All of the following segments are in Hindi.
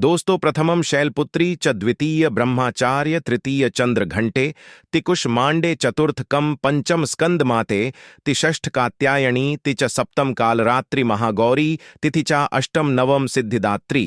दोस्तों, प्रथमम शैलपुत्री च द्वितीय ब्रह्माचार्य तृतीय चंद्र घंटे तिकुश मांडे चतुर्थ कम पंचम स्कंद माते तिषष्ठ कात्यायनी तिच सप्तम कालरात्रि महागौरी तिथि चा अष्टम नवम सिद्धिदात्री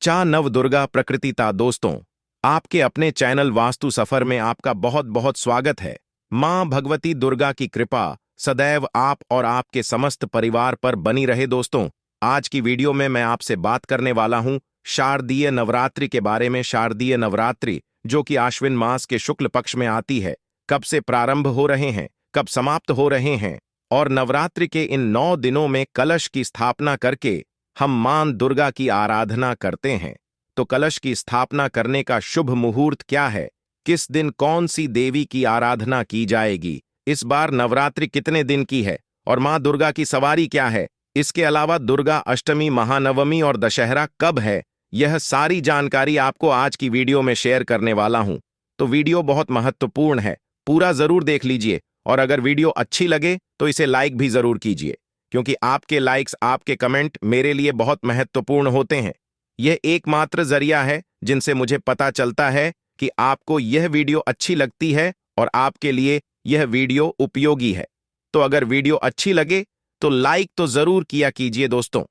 चा नव दुर्गा प्रकृतिता। दोस्तों, आपके अपने चैनल वास्तु सफर में आपका बहुत बहुत स्वागत है। मां भगवती दुर्गा की कृपा सदैव आप और आपके समस्त परिवार पर बनी रहे। दोस्तों, आज की वीडियो में मैं आपसे बात करने वाला हूं शारदीय नवरात्रि के बारे में। शारदीय नवरात्रि जो कि आश्विन मास के शुक्ल पक्ष में आती है, कब से प्रारंभ हो रहे हैं, कब समाप्त हो रहे हैं, और नवरात्रि के इन 9 दिनों में कलश की स्थापना करके हम मां दुर्गा की आराधना करते हैं। तो कलश की स्थापना करने का शुभ मुहूर्त क्या है, किस दिन कौन सी देवी की आराधना की जाएगी, इस बार नवरात्रि कितने दिन की है और मां दुर्गा की सवारी क्या है, इसके अलावा दुर्गा अष्टमी, महानवमी और दशहरा कब है, यह सारी जानकारी आपको आज की वीडियो में शेयर करने वाला हूं। तो वीडियो बहुत महत्वपूर्ण है, पूरा जरूर देख लीजिए, और अगर वीडियो अच्छी लगे तो इसे लाइक भी जरूर कीजिए, क्योंकि आपके लाइक्स, आपके कमेंट मेरे लिए बहुत महत्वपूर्ण होते हैं। यह एकमात्र जरिया है जिनसे मुझे पता चलता है कि आपको यह वीडियो अच्छी लगती है और आपके लिए यह वीडियो उपयोगी है। तो अगर वीडियो अच्छी लगे तो लाइक तो जरूर किया कीजिए। दोस्तों,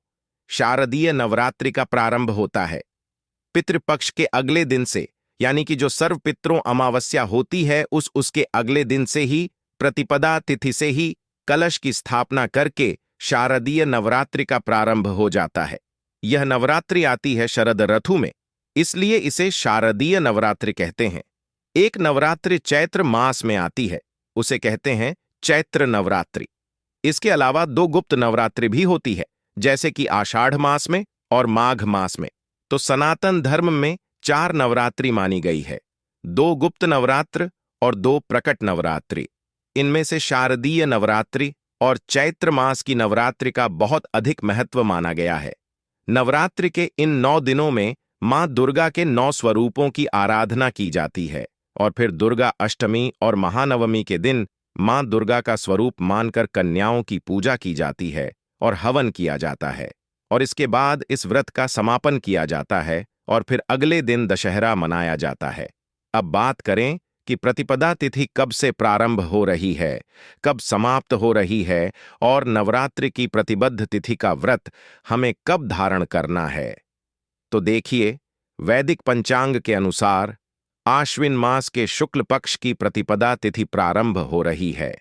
शारदीय नवरात्रि का प्रारंभ होता है पितृपक्ष के अगले दिन से, यानी कि जो सर्व पितरों अमावस्या होती है उसके अगले दिन से ही, प्रतिपदा तिथि से ही कलश की स्थापना करके शारदीय नवरात्रि का प्रारंभ हो जाता है। यह नवरात्रि आती है शरद ऋतु में, इसलिए इसे शारदीय नवरात्रि कहते हैं। एक नवरात्रि चैत्र मास में आती है, उसे कहते हैं चैत्र नवरात्रि। इसके अलावा 2 गुप्त नवरात्रि भी होती है, जैसे कि आषाढ़ मास में और माघ मास में। तो सनातन धर्म में 4 नवरात्रि मानी गई है, 2 गुप्त नवरात्र और 2 प्रकट नवरात्रि। इनमें से शारदीय नवरात्रि और चैत्र मास की नवरात्रि का बहुत अधिक महत्व माना गया है। नवरात्रि के इन 9 दिनों में मां दुर्गा के 9 स्वरूपों की आराधना की जाती है, और फिर दुर्गा अष्टमी और महानवमी के दिन मां दुर्गा का स्वरूप मानकर कन्याओं की पूजा की जाती है और हवन किया जाता है, और इसके बाद इस व्रत का समापन किया जाता है और फिर अगले दिन दशहरा मनाया जाता है। अब बात करें कि प्रतिपदा तिथि कब से प्रारंभ हो रही है, कब समाप्त हो रही है, और नवरात्रि की प्रतिबद्ध तिथि का व्रत हमें कब धारण करना है। तो देखिए, वैदिक पंचांग के अनुसार आश्विन मास के शुक्ल पक्ष की प्रतिपदा तिथि प्रारंभ हो रही है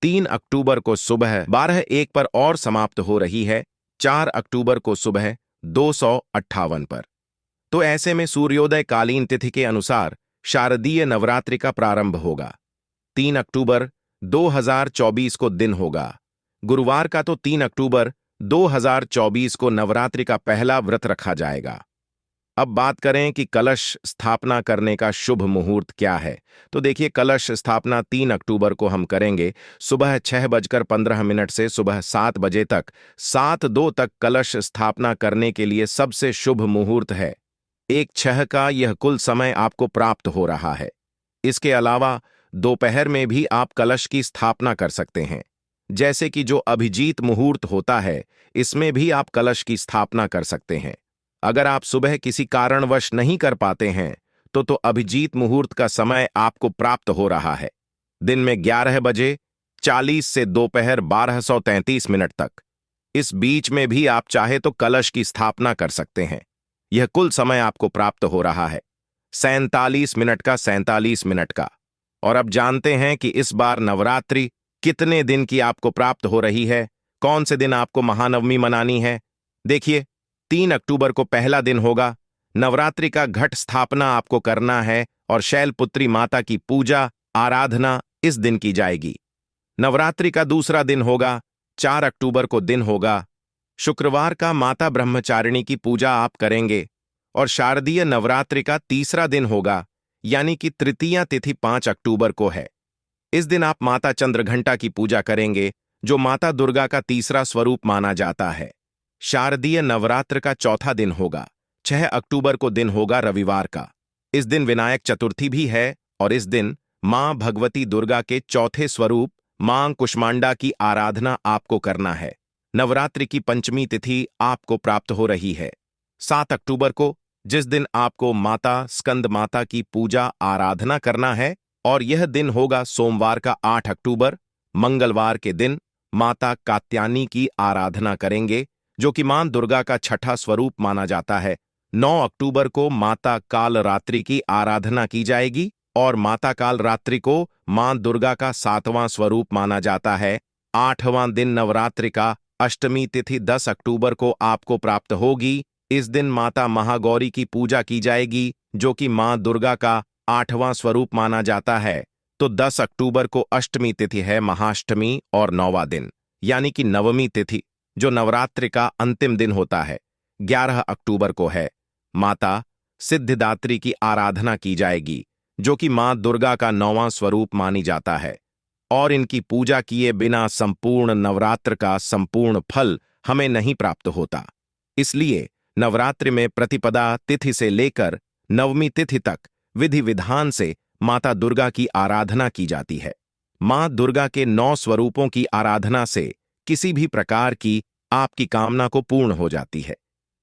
3 अक्टूबर को सुबह 12:01 पर और समाप्त हो रही है 4 अक्टूबर को सुबह 2:58 पर। तो ऐसे में सूर्योदय कालीन तिथि के अनुसार शारदीय नवरात्रि का प्रारंभ होगा 3 अक्टूबर 2024 को दिन होगा गुरुवार का। तो 3 अक्टूबर 2024 को नवरात्रि का पहला व्रत रखा जाएगा। अब बात करें कि कलश स्थापना करने का शुभ मुहूर्त क्या है। तो देखिए, कलश स्थापना 3 अक्टूबर को हम करेंगे सुबह 6:15 से सुबह 7 बजे तक। 7:02 तक कलश स्थापना करने के लिए सबसे शुभ मुहूर्त है। 1:06 का यह कुल समय आपको प्राप्त हो रहा है। इसके अलावा दोपहर में भी आप कलश की स्थापना कर सकते हैं, जैसे कि जो अभिजीत मुहूर्त होता है, इसमें भी आप कलश की स्थापना कर सकते हैं। अगर आप सुबह किसी कारणवश नहीं कर पाते हैं तो अभिजीत मुहूर्त का समय आपको प्राप्त हो रहा है दिन में 11:40 से दोपहर 12:33 तक। इस बीच में भी आप चाहे तो कलश की स्थापना कर सकते हैं। यह कुल समय आपको प्राप्त हो रहा है 47 मिनट का, 47 मिनट का। और अब जानते हैं कि इस बार नवरात्रि कितने दिन की आपको प्राप्त हो रही है, कौन से दिन आपको महानवमी मनानी है। देखिए, 3 अक्टूबर को पहला दिन होगा। नवरात्रि का घट स्थापना आपको करना है और शैलपुत्री माता की पूजा आराधना इस दिन की जाएगी। नवरात्रि का दूसरा दिन होगा 4 अक्टूबर को दिन होगा शुक्रवार का, माता ब्रह्मचारिणी की पूजा आप करेंगे। और शारदीय नवरात्रि का तीसरा दिन होगा, यानी कि तृतीया तिथि 5 अक्टूबर को है। इस दिन आप माता चंद्रघंटा की पूजा करेंगे, जो माता दुर्गा का तीसरा स्वरूप माना जाता है। शारदीय नवरात्र का चौथा दिन होगा 6 अक्टूबर को दिन होगा रविवार का। इस दिन विनायक चतुर्थी भी है, और इस दिन मां भगवती दुर्गा के चौथे स्वरूप मां कुष्मांडा की आराधना आपको करना है। नवरात्रि की पंचमी तिथि आपको प्राप्त हो रही है 7 अक्टूबर को, जिस दिन आपको माता स्कंद माता की पूजा आराधना करना है, और यह दिन होगा सोमवार का 8 अक्टूबर। मंगलवार के दिन माता कात्यायनी की आराधना करेंगे, जो कि मां दुर्गा का छठा स्वरूप माना जाता है। 9 अक्टूबर को माता कालरात्रि की आराधना की जाएगी, और माता कालरात्रि को मां दुर्गा का 7वां स्वरूप माना जाता है। 8वां दिन नवरात्रि का अष्टमी तिथि 10 अक्टूबर को आपको प्राप्त होगी। इस दिन माता महागौरी की पूजा की जाएगी, जो कि मां दुर्गा का 8वां स्वरूप माना जाता है। तो 10 अक्टूबर को अष्टमी तिथि है महाअष्टमी, और 9वां दिन यानी कि नवमी तिथि, जो नवरात्रि का अंतिम दिन होता है, 11 अक्टूबर को है। माता सिद्धिदात्री की आराधना की जाएगी, जो कि मां दुर्गा का 9वां स्वरूप मानी जाता है, और इनकी पूजा किए बिना संपूर्ण नवरात्र का संपूर्ण फल हमें नहीं प्राप्त होता। इसलिए नवरात्रि में प्रतिपदा तिथि से लेकर नवमी तिथि तक विधि विधान से माता दुर्गा की आराधना की जाती है। मां दुर्गा के 9 स्वरूपों की आराधना से किसी भी प्रकार की आपकी कामना को पूर्ण हो जाती है।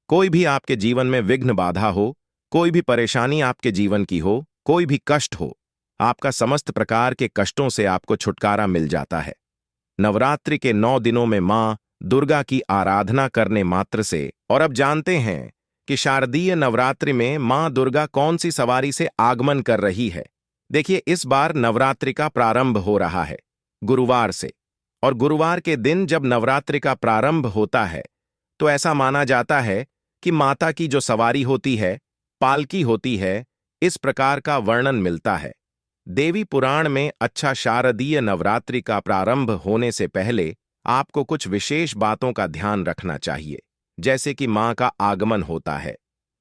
कोई भी आपके जीवन में विघ्न बाधा हो, कोई भी परेशानी आपके जीवन की हो, कोई भी कष्ट हो, आपका समस्त प्रकार के कष्टों से आपको छुटकारा मिल जाता है। नवरात्रि के 9 दिनों में मां दुर्गा की आराधना करने मात्र से, और अब जानते हैं कि शारदीय नवरात्रि में मां दुर्गा कौन सी सवारी से आगमन कर रही है। देखिए, इस बार नवरात्रि का प्रारंभ हो रहा है गुरुवार से, और गुरुवार के दिन जब नवरात्रि का प्रारंभ होता है, तो ऐसा माना जाता है कि माता की जो सवारी होती है, पालकी होती है, इस प्रकार का वर्णन मिलता है देवी पुराण में। अच्छा, शारदीय नवरात्रि का प्रारंभ होने से पहले आपको कुछ विशेष बातों का ध्यान रखना चाहिए, जैसे कि मां का आगमन होता है।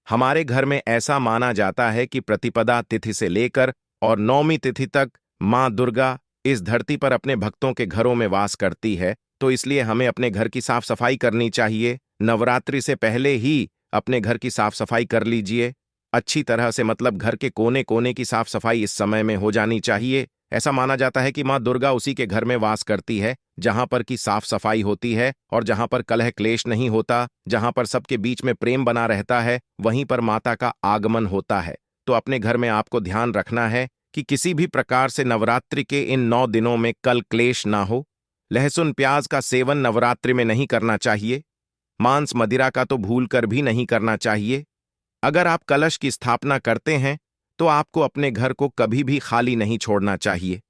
हमारे घर में ऐसा माना जाता है कि प्रतिपदा तिथि से लेकर और नौमी तिथि तक मां दुर्गा इस धरती पर अपने भक्तों के घरों में वास करती है, तो इसलिए हमें अपने घर की साफ सफाई करनी चाहिए। नवरात्रि से पहले ही अपने घर की साफ सफाई कर लीजिए अच्छी तरह से, मतलब घर के कोने कोने की साफ सफाई इस समय में हो जानी चाहिए। ऐसा माना जाता है कि मां दुर्गा उसी के घर में वास करती है जहां पर की साफ सफाई होती है, और जहां पर कलह क्लेश नहीं होता, जहां पर सबके बीच में प्रेम बना रहता है, वहीं पर माता का आगमन होता है। तो अपने घर में आपको ध्यान रखना है कि किसी भी प्रकार से नवरात्रि के इन 9 दिनों में कल क्लेश ना हो। लहसुन प्याज का सेवन नवरात्रि में नहीं करना चाहिए। मांस मदिरा का तो भूल कर भी नहीं करना चाहिए। अगर आप कलश की स्थापना करते हैं, तो आपको अपने घर को कभी भी खाली नहीं छोड़ना चाहिए।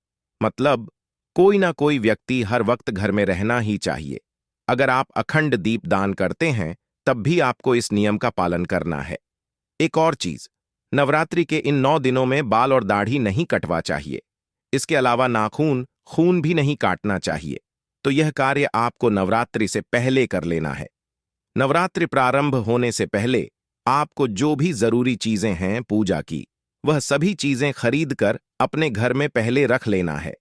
मतलब कोई ना कोई व्यक्ति हर वक्त घर में रहना ही चाहिए। अगर आप अखंड दीप दान करते हैं, तब भी आपको इस नियम का पालन करना है। एक और चीज, नवरात्रि के इन 9 दिनों में बाल और दाढ़ी नहीं कटवा चाहिए। इसके अलावा नाखून खून भी नहीं काटना चाहिए। तो यह कार्य आपको नवरात्रि से पहले कर लेना है। नवरात्रि प्रारंभ होने से पहले आपको जो भी जरूरी चीजें हैं पूजा की, वह सभी चीजें खरीद कर अपने घर में पहले रख लेना है।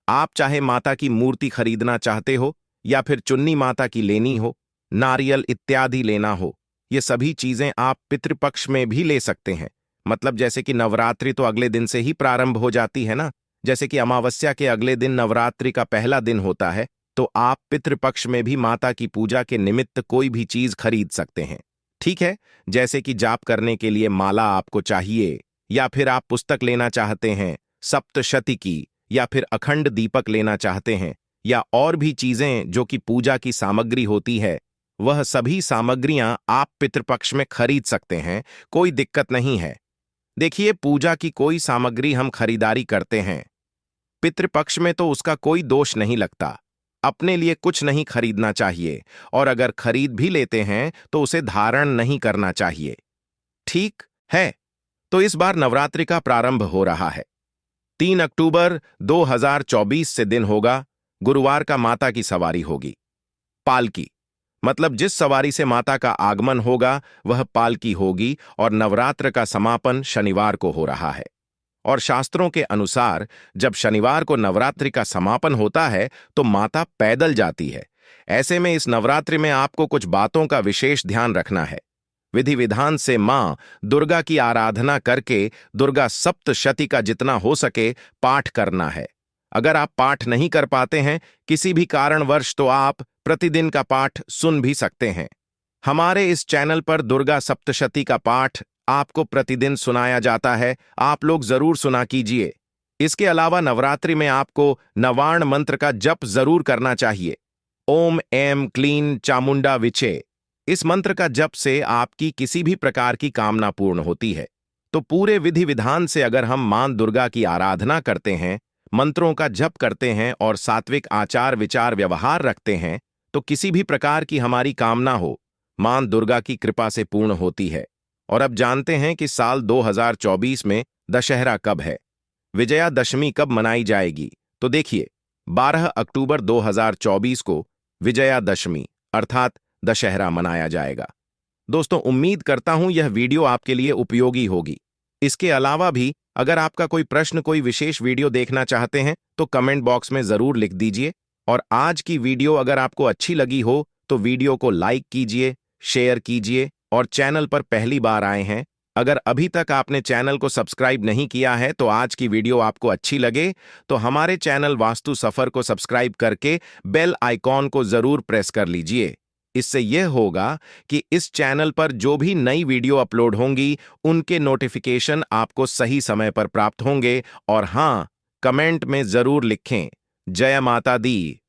आप चाहे माता की मूर्ति खरीदना चाहते हो, या फिर चुन्नी माता की लेनी हो, नारियल इत्यादि लेना हो, ये सभी चीजें आप पितृपक्ष में भी ले सकते हैं। मतलब जैसे कि नवरात्रि तो अगले दिन से ही प्रारंभ हो जाती है ना, जैसे कि अमावस्या के अगले दिन नवरात्रि का पहला दिन होता है, तो आप पितृपक्ष में भी माता की पूजा के निमित्त कोई भी चीज खरीद सकते हैं। ठीक है, जैसे कि जाप करने के लिए माला आपको चाहिए, या फिर आप पुस्तक लेना चाहते हैं सप्तशती की, या फिर अखंड दीपक लेना चाहते हैं, या और भी चीजें जो कि पूजा की सामग्री होती है, वह सभी सामग्रियां आप पितृपक्ष में खरीद सकते हैं, कोई दिक्कत नहीं है। देखिए, पूजा की कोई सामग्री हम खरीदारी करते हैं पितृपक्ष में, तो उसका कोई दोष नहीं लगता। अपने लिए कुछ नहीं खरीदना चाहिए, और अगर खरीद भी लेते हैं तो उसे धारण नहीं करना चाहिए। ठीक है, तो इस बार नवरात्रि का प्रारंभ हो रहा है। 3 अक्टूबर 2024 से दिन होगा, गुरुवार का माता की सवारी होगी। पालकी, मतलब जिस सवारी से माता का आगमन होगा वह पालकी होगी, और नवरात्र का समापन शनिवार को हो रहा है। और शास्त्रों के अनुसार जब शनिवार को नवरात्रि का समापन होता है, तो माता पैदल जाती है। ऐसे में इस नवरात्रि में आपको कुछ बातों का विशेष ध्यान रखना है। विधि विधान से मां दुर्गा की आराधना करके दुर्गा सप्तशती का जितना हो सके पाठ करना है। अगर आप पाठ नहीं कर पाते हैं किसी भी कारणवश, तो आप प्रतिदिन का पाठ सुन भी सकते हैं। हमारे इस चैनल पर दुर्गा सप्तशती का पाठ आपको प्रतिदिन सुनाया जाता है, आप लोग जरूर सुना कीजिए। इसके अलावा नवरात्रि में आपको नवार्ण मंत्र का जप जरूर करना चाहिए। ओम ऐं क्लीं चामुंडा विचे। इस मंत्र का जप से आपकी किसी भी प्रकार की कामना पूर्ण होती है। तो पूरे विधि विधान से अगर हम मां दुर्गा की आराधना करते हैं, मंत्रों का जप करते हैं और सात्विक आचार विचार व्यवहार रखते हैं, तो किसी भी प्रकार की हमारी कामना हो, मां दुर्गा की कृपा से पूर्ण होती है। और अब जानते हैं कि साल 2024 में दशहरा कब है, विजयादशमी कब मनाई जाएगी। तो देखिए, 12 अक्टूबर 2024 को विजयादशमी अर्थात दशहरा मनाया जाएगा। दोस्तों, उम्मीद करता हूं यह वीडियो आपके लिए उपयोगी होगी। इसके अलावा भी अगर आपका कोई प्रश्न, कोई विशेष वीडियो देखना चाहते हैं तो कमेंट बॉक्स में जरूर लिख दीजिए। और आज की वीडियो अगर आपको अच्छी लगी हो तो वीडियो को लाइक कीजिए, शेयर कीजिए और चैनल पर पहली बार आए हैं, अगर अभी तक आपने चैनल को सब्सक्राइब नहीं किया है तो आज की वीडियो आपको अच्छी लगे तो हमारे चैनल वास्तु सफर को सब्सक्राइब करके बेल आइकॉन को जरूर प्रेस कर लीजिए। इससे यह होगा कि इस चैनल पर जो भी नई वीडियो अपलोड होंगी उनके नोटिफिकेशन आपको सही समय पर प्राप्त होंगे। और हां, कमेंट में जरूर लिखें जय माता दी।